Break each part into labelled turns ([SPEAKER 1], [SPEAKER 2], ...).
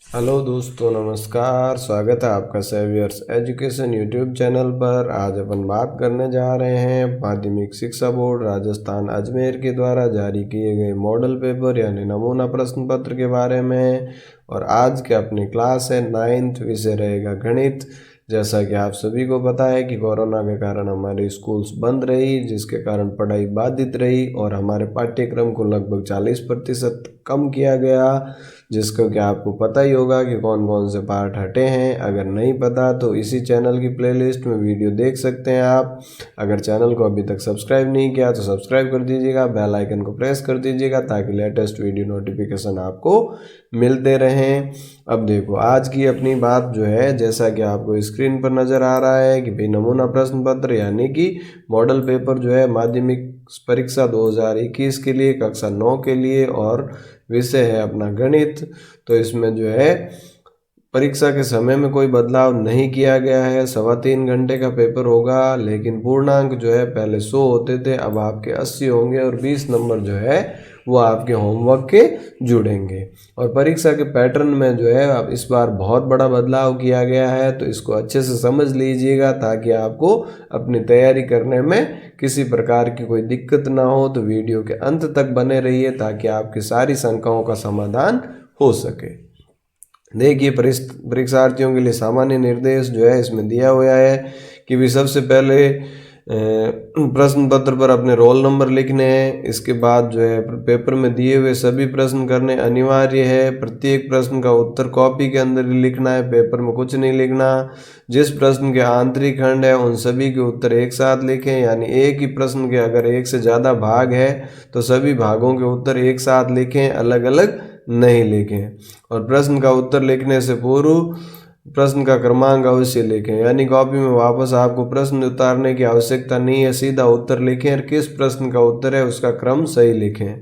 [SPEAKER 1] Hello दोस्तों, नमस्कार। स्वागत है आपका सेवियर्स एजुकेशन यूट्यूब चैनल पर। आज अपन बात करने जा रहे हैं माध्यमिक शिक्षा बोर्ड राजस्थान अजमेर के द्वारा जारी किए गए मॉडल पेपर यानी नमूना प्रश्न पत्र के बारे में। और आज के अपनी क्लास है 9th, विषय रहेगा गणित। जैसा कि आप सभी को पता है कि कोरोना के कारण हमारी स्कूल्स बंद रही, जिसके कारण पढ़ाई बाधित रही और हमारे पाठ्यक्रम को लगभग 40% कम किया गया, जिसको कि आपको पता ही होगा कि कौन कौन से पार्ट हटे हैं। अगर नहीं पता तो इसी चैनल की प्लेलिस्ट में वीडियो देख सकते हैं आप। अगर चैनल को अभी तक सब्सक्राइब नहीं किया तो सब्सक्राइब कर दीजिएगा, बेल आइकन को प्रेस कर दीजिएगा ताकि लेटेस्ट वीडियो नोटिफिकेशन आपको मिलते रहें। अब देखो, आज की अपनी बात जो है, जैसा कि आपको स्क्रीन पर नज़र आ रहा है कि भाई नमूना प्रश्न पत्र यानी कि मॉडल पेपर जो है माध्यमिक परीक्षा 2021 के लिए, कक्षा 9 के लिए, और विषय है अपना गणित। तो इसमें जो है परीक्षा के समय में कोई बदलाव नहीं किया गया है। 3.25 घंटे का पेपर होगा, लेकिन पूर्णांक जो है पहले 100 होते थे, अब आपके 80 होंगे और 20 नंबर जो है वो आपके होमवर्क के जुड़ेंगे। और परीक्षा के पैटर्न में जो है अब इस बार बहुत बड़ा बदलाव किया गया है, तो इसको अच्छे से समझ लीजिएगा ताकि आपको अपनी तैयारी करने में किसी प्रकार की कोई दिक्कत ना हो। तो वीडियो के अंत तक बने रहिए ताकि आपकी सारी शंकाओं का समाधान हो सके। देखिए, परीक्षार्थियों के लिए सामान्य निर्देश जो है इसमें दिया हुआ है कि भी सबसे पहले प्रश्न पत्र पर अपने रोल नंबर लिखने हैं। इसके बाद जो है पेपर में दिए हुए सभी प्रश्न करने अनिवार्य है। प्रत्येक प्रश्न का उत्तर कॉपी के अंदर ही लिखना है, पेपर में कुछ नहीं लिखना। जिस प्रश्न के आंतरिक खंड है उन सभी के उत्तर एक साथ लिखें, यानी एक ही प्रश्न के अगर एक से ज़्यादा भाग है तो सभी भागों के उत्तर एक साथ लिखें, अलग अलग नहीं लिखें। और प्रश्न का उत्तर लिखने से पूर्व प्रश्न का क्रमांक अवश्य लिखें, यानी कॉपी में वापस आपको प्रश्न उतारने की आवश्यकता नहीं है, सीधा उत्तर लिखें और किस प्रश्न का उत्तर है उसका क्रम सही लिखें।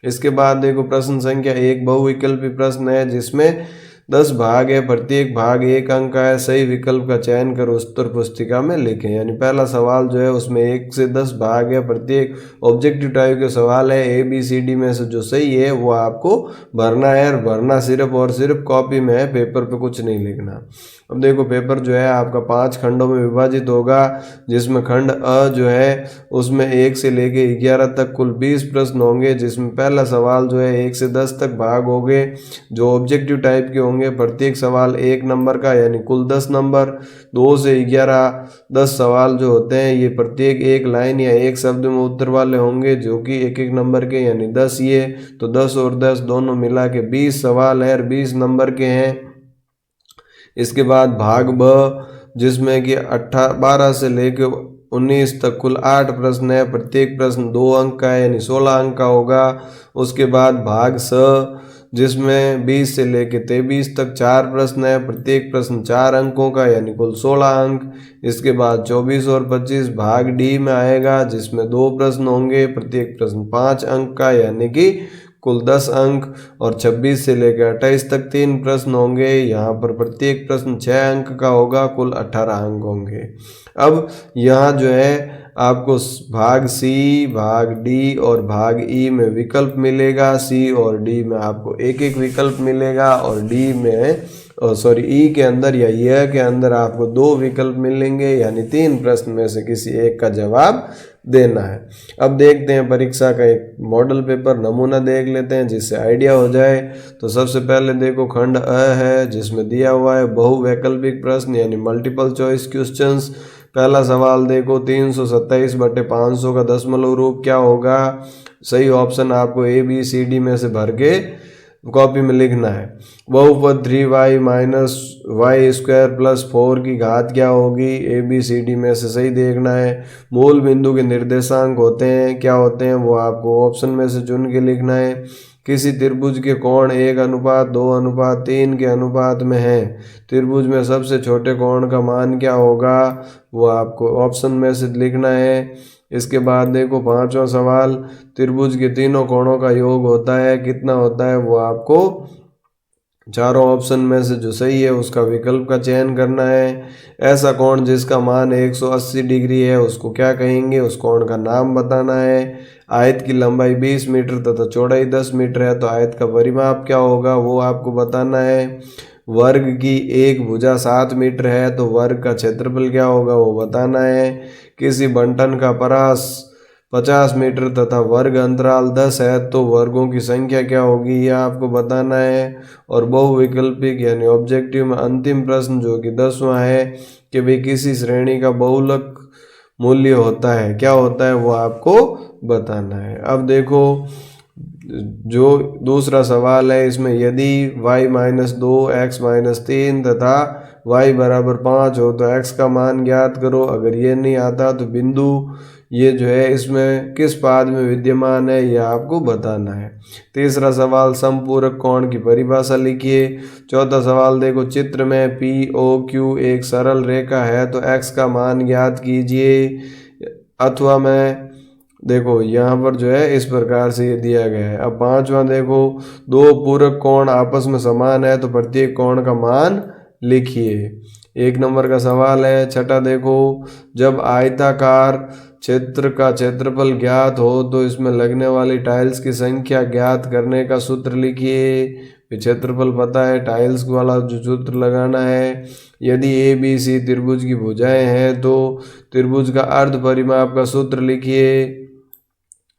[SPEAKER 1] इसके बाद देखो, प्रश्न संख्या 1 बहुविकल्पी प्रश्न है जिसमें 10 भाग है, प्रत्येक भाग 1 अंक का है। सही विकल्प का चयन कर उत्तर पुस्तिका में लिखें। यानी पहला सवाल जो है उसमें 1 से 10 भाग है, प्रत्येक ऑब्जेक्टिव टाइप के सवाल है। ABCD में से जो सही है वो आपको भरना है, और भरना सिर्फ और सिर्फ कॉपी में है, पेपर पे कुछ नहीं लिखना। अब देखो, पेपर जो है आपका 5 खंडों में विभाजित होगा, जिसमें खंड अ जो है उसमें 1 से लेके 11 तक कुल 20 प्रश्न होंगे, जिसमें पहला सवाल जो है 1 से 10 तक भाग होंगे जो ऑब्जेक्टिव टाइप के होंगे। प्रत्येक सवाल 1 नंबर का, यानी कुल 10 नंबर। 2 से 11 10 सवाल जो होते हैं ये प्रत्येक 1 लाइन या 1 शब्द में उत्तर वाले होंगे, जो कि 1 नंबर के, यानी 10 ये तो 10 और 10 दोनों मिला के 20 सवाल है और 20 नंबर के हैं। इसके बाद भाग ब, जिसमें कि 12 से लेकर 19 तक कुल 8 प्रश्न है, प्रत्येक प्रश्न 2 अंक का है, यानी 16 अंक का होगा। उसके बाद भाग स, जिसमें 20 से लेकर 23 तक 4 प्रश्न है, प्रत्येक प्रश्न 4 अंकों का, यानी कुल 16 अंक। इसके बाद 24 और 25 भाग डी में आएगा, जिसमें 2 प्रश्न होंगे, प्रत्येक प्रश्न 5 अंक का, यानी कि कुल 10 अंक। और 26 से लेकर 28 तक 3 प्रश्न होंगे, यहाँ पर प्रत्येक प्रश्न 6 अंक का होगा, कुल 18 अंक होंगे। अब यहाँ जो है आपको भाग सी, भाग डी और भाग ई में विकल्प मिलेगा। सी और डी में आपको एक एक विकल्प मिलेगा, और डी में ई के अंदर या यह के अंदर आपको 2 विकल्प मिलेंगे, यानी 3 प्रश्न में से किसी एक का जवाब देना है। अब देखते हैं परीक्षा का एक मॉडल पेपर नमूना देख लेते हैं, जिससे आइडिया हो जाए। तो सबसे पहले देखो, खंड अ है जिसमें दिया हुआ है बहुवैकल्पिक प्रश्न यानी मल्टीपल चॉइस क्वेश्चंस। पहला सवाल देखो, 327/500 का दशमलव रूप क्या होगा। सही ऑप्शन आपको ABCD में से भर के कॉपी में लिखना है। बहुपद 3y minus Y square plus 4 की घात क्या होगी। ABCD में से सही देखना है। मूल बिंदु के निर्देशांक होते हैं, क्या होते हैं वो आपको ऑप्शन में से चुन के लिखना है। किसी त्रिभुज के कोण 1:2:3 के अनुपात में है। त्रिभुज में सबसे छोटे कोण का मान क्या होगा, वो आपको ऑप्शन में से लिखना है। इसके बाद देखो, 5वां सवाल, त्रिभुज के तीनों कोणों का योग होता है, कितना होता है, वो आपको चारों ऑप्शन में से जो सही है उसका विकल्प का चयन करना है। ऐसा कोण जिसका मान 180 डिग्री है उसको क्या कहेंगे, उस कोण का नाम बताना है। आयत की लंबाई 20 मीटर तथा चौड़ाई 10 मीटर है, तो आयत का परिमाप क्या होगा वो आपको बताना है। वर्ग की एक भुजा 7 मीटर है तो वर्ग का क्षेत्रफल क्या होगा वो बताना है। किसी बंटन का परास 50 मीटर तथा वर्ग अंतराल 10 है तो वर्गों की संख्या क्या होगी यह आपको बताना है। और बहुविकल्पिक यानी ऑब्जेक्टिव में अंतिम प्रश्न जो कि 10वां है कि भाई किसी श्रेणी का बहुलक मूल्य होता है, क्या होता है वो आपको बताना है। अब देखो जो दूसरा सवाल है इसमें यदि y-2 x-3 तथा y बराबर 5 हो तो x का मान ज्ञात करो। अगर ये नहीं आता तो बिंदु ये जो है इसमें किस पाद में विद्यमान है यह आपको बताना है। तीसरा सवाल समपूरक कोण की परिभाषा लिखिए। चौथा सवाल देखो चित्र में POQ एक सरल रेखा है तो x का मान ज्ञात कीजिए। अथवा में देखो यहाँ पर जो है इस प्रकार से ये दिया गया है। अब पांचवा देखो दो पूरक कोण आपस में समान है तो प्रत्येक कोण का मान लिखिए। 1 नंबर का सवाल है। छठा देखो जब आयताकार क्षेत्र का क्षेत्रफल ज्ञात हो तो इसमें लगने वाली टाइल्स की संख्या ज्ञात करने का सूत्र लिखिए। क्षेत्रफल पता है, टाइल्स वाला जो सूत्र लगाना है। यदि ABC त्रिभुज की भुजाएं हैं तो त्रिभुज का अर्ध परिमाप का सूत्र लिखिए।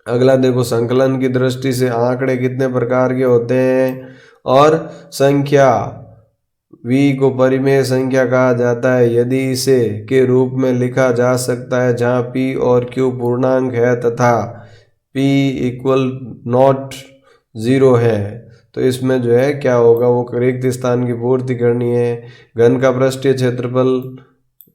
[SPEAKER 1] अगला देखो संकलन की दृष्टि से आंकड़े कितने प्रकार के होते हैं और संख्या v को परिमेय संख्या कहा जाता है यदि इसे के रूप में लिखा जा सकता है जहाँ p और q पूर्णांक है तथा p इक्वल नॉट 0 है तो इसमें जो है क्या होगा वो रिक्त स्थान की पूर्ति करनी है। घन का पृष्ठीय क्षेत्रफल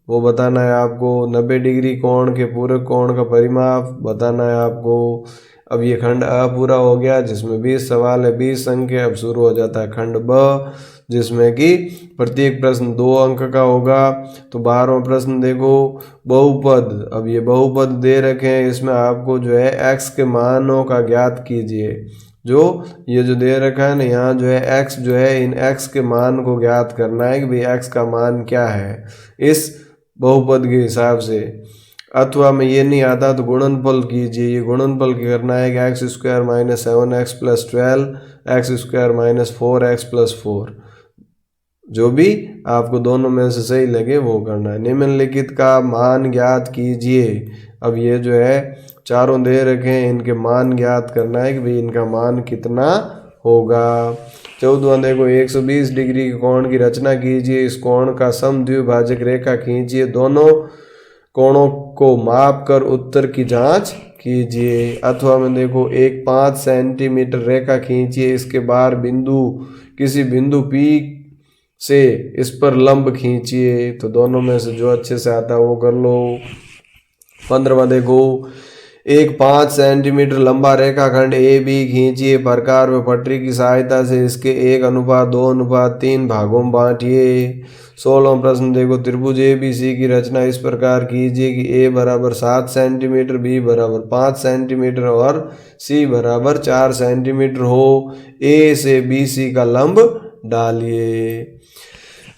[SPEAKER 1] वो बताना है आपको। 90 डिग्री कोण के पूरक कोण का परिमाप बताना है आपको। अब ये खंड अ पूरा हो गया जिसमें 20 सवाल है, 20 अंक है। अब शुरू हो जाता है खंड ब जिसमें कि प्रत्येक प्रश्न 2 अंक का होगा। तो 12वां प्रश्न देखो बहुपद। अब ये बहुपद दे रखे हैं इसमें आपको जो है x के मानों का ज्ञात कीजिए। जो ये जो दे रखा है ना यहाँ जो है x जो है इन x के मान को ज्ञात करना है कि भाई x का मान क्या है इस बहुपद के हिसाब से। अथवा में ये नहीं आता तो गुणनफल कीजिए। ये गुणनफल करना है कि x² - 7x + 12 x² - 4x + 4 जो भी आपको दोनों में से सही लगे वो करना है। निम्नलिखित का मान ज्ञात कीजिए। अब ये जो है चारों दे रखे हैं इनके मान ज्ञात करना है कि भाई इनका मान कितना होगा। 14वां देखो 120 डिग्री के कोण की रचना कीजिए। इस कोण का समद्विभाजक रेखा खींचिए। दोनों कोणों को माप कर उत्तर की जांच कीजिए। अथवा में देखो एक 5 सेंटीमीटर रेखा खींचिए। इसके बाहर बिंदु किसी बिंदु P से इस पर लंब खींचिए। तो दोनों में से जो अच्छे से आता है वो कर लो। 15वां देखो एक 5 सेंटीमीटर लंबा रेखाखंड AB खींचिए। प्रकार व पटरी की सहायता से इसके 1:2:3 भागों में बांटिए। 16वां प्रश्न देखो त्रिभुज ABC की रचना इस प्रकार कीजिए कि A बराबर 7 सेंटीमीटर, B बराबर 5 सेंटीमीटर और C बराबर 4 सेंटीमीटर हो। A से BC का लंब डालिए।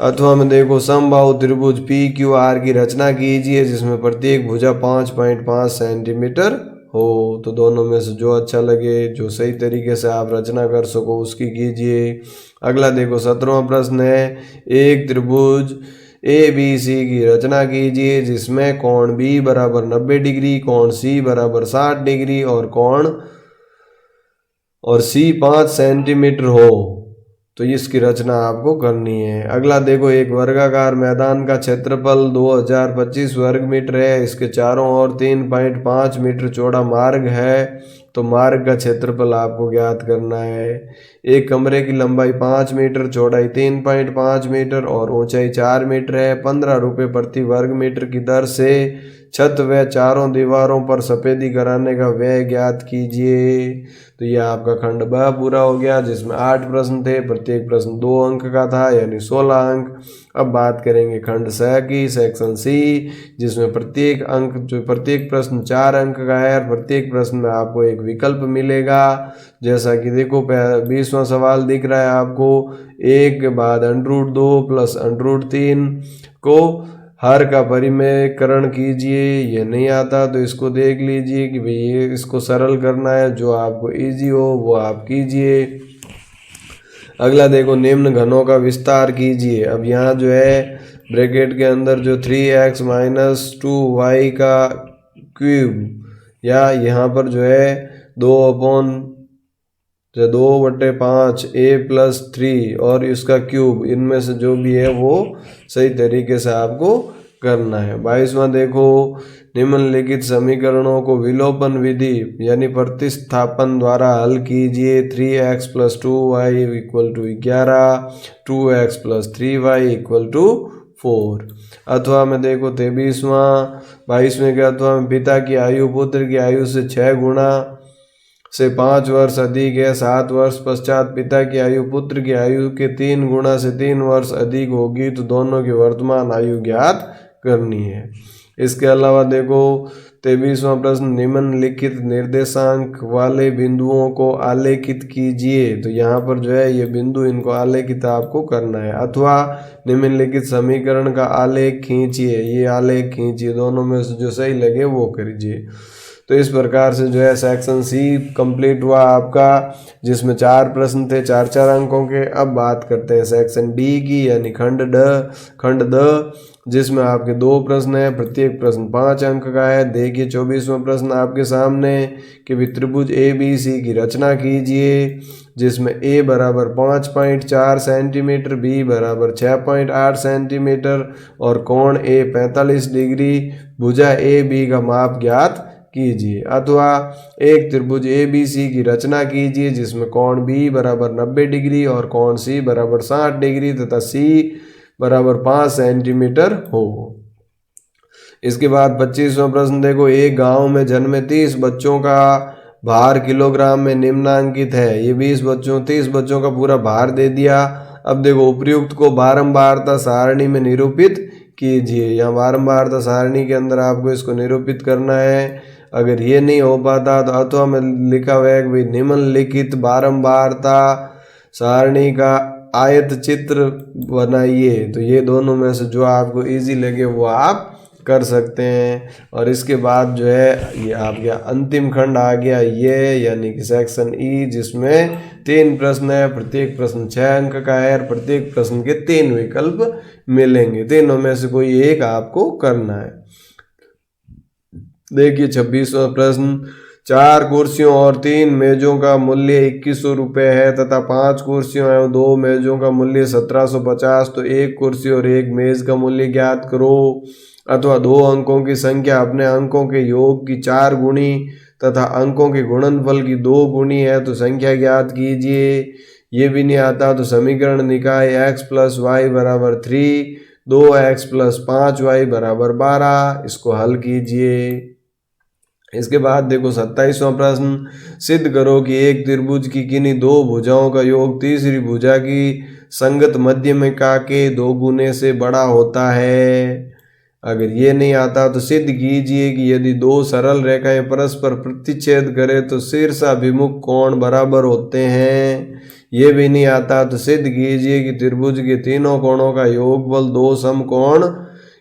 [SPEAKER 1] अथवा में देखो समबाहु त्रिभुज PQR की रचना कीजिए जिसमें प्रत्येक भुजा 5.5 सेंटीमीटर हो। तो दोनों में से जो अच्छा लगे जो सही तरीके से आप रचना कर सको उसकी कीजिए। अगला देखो 17वां प्रश्न है एक त्रिभुज ABC की रचना कीजिए जिसमें कोण B बराबर 90 डिग्री, कोण C बराबर 60 डिग्री और C 5 सेंटीमीटर हो। तो इसकी रचना आपको करनी है। अगला देखो एक वर्गाकार मैदान का क्षेत्रफल 2025 वर्ग मीटर है। इसके चारों ओर 3.5 मीटर चौड़ा मार्ग है। तो मार्ग का क्षेत्रफल आपको ज्ञात करना है। एक कमरे की लंबाई 5 मीटर, चौड़ाई 3.5 मीटर और ऊंचाई 4 मीटर है। 15 रुपये प्रति वर्ग मीटर की दर से छत व चारों दीवारों पर सफेदी कराने का व्यय ज्ञात कीजिए। तो यह आपका खंड ब पूरा हो गया जिसमें 8 प्रश्न थे। प्रत्येक प्रश्न 2 अंक का था यानी 16 अंक। अब बात करेंगे खंड स की, सेक्शन C, जिसमें प्रत्येक प्रश्न 4 अंक का है और प्रत्येक प्रश्न में आपको एक विकल्प मिलेगा। जैसा कि देखो 20वां सवाल दिख रहा है आपको 1 के बाद √2 + √3 को हर का परिमेयकरण कीजिए। ये नहीं आता तो इसको देख लीजिए कि भाई ये इसको सरल करना है। जो आपको इजी हो वो आप कीजिए। अगला देखो, निम्न घनों का विस्तार कीजिए। अब यहाँ जो है ब्रैकेट के अंदर जो 3x माइनस 2y का क्यूब, या यहाँ पर जो है 2/5 a प्लस 3 और इसका क्यूब, इनमें से जो भी है वो सही तरीके से आपको करना है। 22वां देखो, निम्नलिखित समीकरणों को विलोपन विधि यानी प्रतिस्थापन द्वारा हल कीजिए। 3x plus 2y equal to 11, 2x plus 3y equal to 4। अथवा में देखो 22वें के अथवा में, पिता की आयु पुत्र की आयु से 6 गुना से 5 वर्ष अधिक है। 7 वर्ष पश्चात पिता की आयु पुत्र की आयु के 3 गुना से 3 वर्ष अधिक होगी, तो दोनों की वर्तमान आयु ज्ञात करनी है। इसके अलावा देखो 23वां प्रश्न, निम्नलिखित निर्देशांक वाले बिंदुओं को आलेखित कीजिए। तो यहाँ पर जो है ये बिंदु, इनको आलेखित आपको करना है। अथवा निम्नलिखित समीकरण का आलेख खींचिए, ये आलेख खींचिए, दोनों में से जो सही लगे वो करिए। तो इस प्रकार से जो है सेक्शन सी कंप्लीट हुआ आपका, जिसमें 4 प्रश्न थे 4-4 अंकों के। अब बात करते हैं सेक्शन डी की, यानी खंड ड, जिसमें आपके 2 प्रश्न हैं, प्रत्येक प्रश्न 5 अंक का है। देखिए 24वां प्रश्न आपके सामने कि त्रिभुज ABC की रचना कीजिए, जिसमें A बराबर 5.4 सेंटीमीटर, B बराबर 6.8 सेंटीमीटर और कोण A 45 डिग्री, भुजा AB का माप ज्ञात कीजिए। अथवा एक त्रिभुज ABC की रचना कीजिए, जिसमें कोण B बराबर 90 डिग्री और कोण C बराबर 60 डिग्री तथा C बराबर 5 सेंटीमीटर हो। इसके बाद 25वां प्रश्न देखो, एक गांव में जन्मे 30 बच्चों का भार किलोग्राम में निम्नांकित है। ये 30 बच्चों का पूरा भार दे दिया। अब देखो उपर्युक्त को बारंबारता सारणी में निरूपित कीजिए। यहाँ बारंबारता सारणी के अंदर आपको इसको निरूपित करना है। अगर ये नहीं हो पाता तो अथवा में लिखा हुआ है कि निम्नलिखित बारंबारता सारणी का आयत चित्र बनाइए। तो ये दोनों में से जो आपको इजी लगे वो आप कर सकते हैं। और इसके बाद जो है ये आप गया अंतिम खंड आ गया ये, यानी कि सेक्शन ई, जिसमें 3 प्रश्न है, प्रत्येक प्रश्न 6 अंक का है और प्रत्येक प्रश्न के 3 विकल्प मिलेंगे। तीनों में से कोई एक आपको करना है। देखिए 26वां प्रश्न, 4 कुर्सियों और 3 मेजों का मूल्य 2100 रुपये है तथा 5 कुर्सियों एवं 2 मेजों का मूल्य 1750, तो 1 कुर्सी और 1 मेज का मूल्य ज्ञात करो। अथवा 2 अंकों की संख्या अपने अंकों के योग की 4 गुणी तथा अंकों के गुणनफल की 2 गुणी है, तो संख्या ज्ञात कीजिए। ये भी नहीं आता तो समीकरण निकाय x प्लस वाई बराबर 3, 2x प्लस 5y बराबर 12, इसको हल कीजिए। इसके बाद देखो 27वां प्रश्न, सिद्ध करो कि एक त्रिभुज की किन्हीं 2 भुजाओं का योग तीसरी भुजा की संगत मध्यमिका के 2 गुने से बड़ा होता है। अगर ये नहीं आता तो सिद्ध कीजिए कि यदि 2 सरल रेखाएं परस्पर प्रतिच्छेद करें तो शीर्षाभिमुख कोण बराबर होते हैं। ये भी नहीं आता तो सिद्ध कीजिए कि त्रिभुज के तीनों कोणों का योगफल 2 समकोण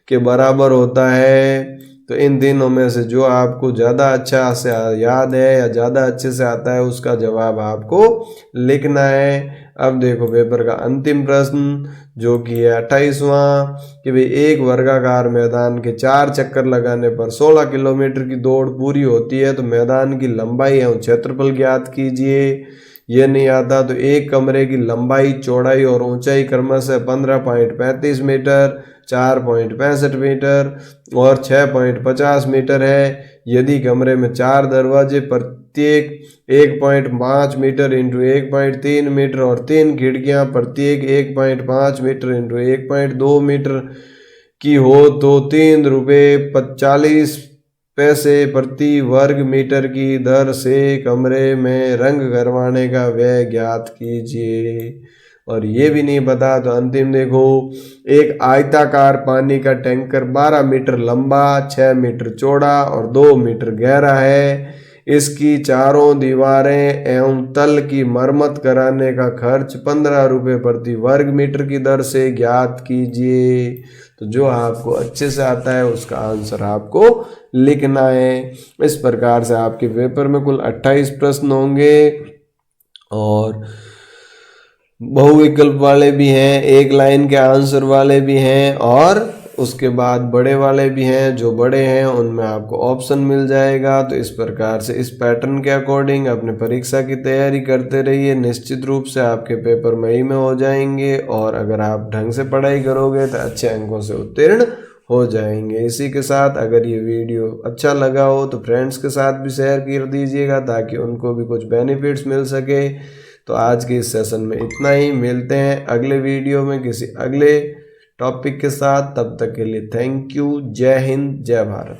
[SPEAKER 1] के बराबर होता है। तो इन तीनों में से जो आपको ज़्यादा अच्छा से याद है या ज़्यादा अच्छे से आता है उसका जवाब आपको लिखना है। अब देखो पेपर का अंतिम प्रश्न जो कि है 28वां, कि भाई एक वर्गाकार मैदान के 4 चक्कर लगाने पर 16 किलोमीटर की दौड़ पूरी होती है, तो मैदान की लंबाई एवं क्षेत्रफल ज्ञात कीजिए। ये नहीं आता तो एक कमरे की लंबाई, चौड़ाई और ऊंचाई क्रमशः 15.35 मीटर, 4.65 मीटर और 6.50 मीटर है। यदि कमरे में 4 दरवाजे प्रत्येक 1.5 मीटर इंटू 1.3 मीटर और 3 खिड़कियां प्रत्येक 1.5 मीटर इंटू 1.2 मीटर की हो, तो 3 रुपये 45 पैसे प्रति वर्ग मीटर की दर से कमरे में रंग करवाने का व्यय ज्ञात कीजिए। और ये भी नहीं पता तो अंतिम देखो, एक आयताकार पानी का टैंकर 12 मीटर लंबा, 6 मीटर चौड़ा और 2 मीटर गहरा है। इसकी चारों दीवारें एवं तल की मरम्मत कराने का खर्च 15 रुपये प्रति वर्ग मीटर की दर से ज्ञात कीजिए। तो जो आपको अच्छे से आता है उसका आंसर आपको लिखना है। इस प्रकार से आपके पेपर में कुल 28 प्रश्न होंगे और बहुविकल्प वाले भी हैं, एक लाइन के आंसर वाले भी हैं और उसके बाद बड़े वाले भी हैं। जो बड़े हैं उनमें आपको ऑप्शन मिल जाएगा। तो इस प्रकार से इस पैटर्न के अकॉर्डिंग अपने परीक्षा की तैयारी करते रहिए। निश्चित रूप से आपके पेपर मई में हो जाएंगे और अगर आप ढंग से पढ़ाई करोगे तो अच्छे अंकों से उत्तीर्ण हो जाएंगे। इसी के साथ अगर ये वीडियो अच्छा लगा हो तो फ्रेंड्स के साथ भी शेयर कर दीजिएगा ताकि उनको भी कुछ बेनिफिट्स मिल सके। तो आज के इस सेशन में इतना ही। मिलते हैं अगले वीडियो में किसी अगले टॉपिक के साथ। तब तक के लिए थैंक यू। जय हिंद, जय भारत।